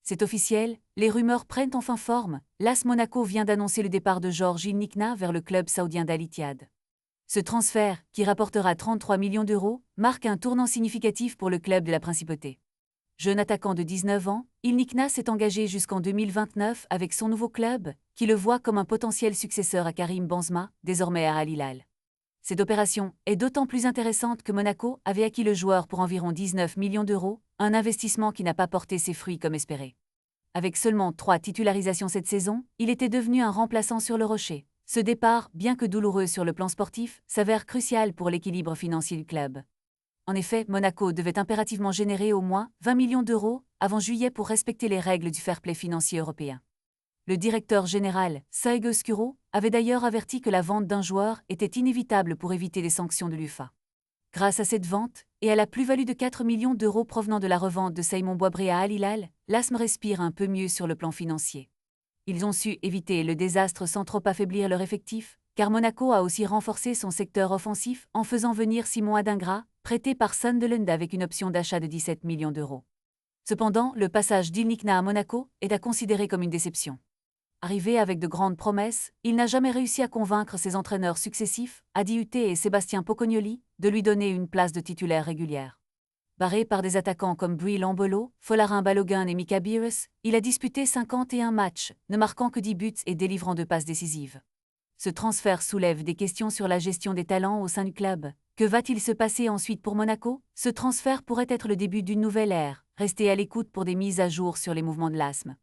C'est officiel, les rumeurs prennent enfin forme. L'AS Monaco vient d'annoncer le départ de Georges Ilnikna vers le club saoudien d'Al Ittihad. Ce transfert, qui rapportera 33 millions d'euros, marque un tournant significatif pour le club de la Principauté. Jeune attaquant de 19 ans, Ilnikna s'est engagé jusqu'en 2029 avec son nouveau club, qui le voit comme un potentiel successeur à Karim Benzema, désormais à Al Hilal. Cette opération est d'autant plus intéressante que Monaco avait acquis le joueur pour environ 19 millions d'euros, un investissement qui n'a pas porté ses fruits comme espéré. Avec seulement 3 titularisations cette saison, il était devenu un remplaçant sur le rocher. Ce départ, bien que douloureux sur le plan sportif, s'avère crucial pour l'équilibre financier du club. En effet, Monaco devait impérativement générer au moins 20 millions d'euros avant juillet pour respecter les règles du fair play financier européen. Le directeur général, Sergio Scuro, avait d'ailleurs averti que la vente d'un joueur était inévitable pour éviter les sanctions de l'UEFA. Grâce à cette vente, et à la plus-value de 4 millions d'euros provenant de la revente de Simon Boisbré à Al Hilal, l'ASM respire un peu mieux sur le plan financier. Ils ont su éviter le désastre sans trop affaiblir leur effectif, car Monaco a aussi renforcé son secteur offensif en faisant venir Simon Adingra, prêté par Sunderland avec une option d'achat de 17 millions d'euros. Cependant, le passage d'Ilnikna à Monaco est à considérer comme une déception. Arrivé avec de grandes promesses, il n'a jamais réussi à convaincre ses entraîneurs successifs, Adi Huté et Sébastien Pocognoli, de lui donner une place de titulaire régulière. Barré par des attaquants comme Bril Embolo, Folarin Balogun et Mika Bierus, il a disputé 51 matchs, ne marquant que 10 buts et délivrant 2 passes décisives. Ce transfert soulève des questions sur la gestion des talents au sein du club. Que va-t-il se passer ensuite pour Monaco? Ce transfert pourrait être le début d'une nouvelle ère. Restez à l'écoute pour des mises à jour sur les mouvements de l'ASM.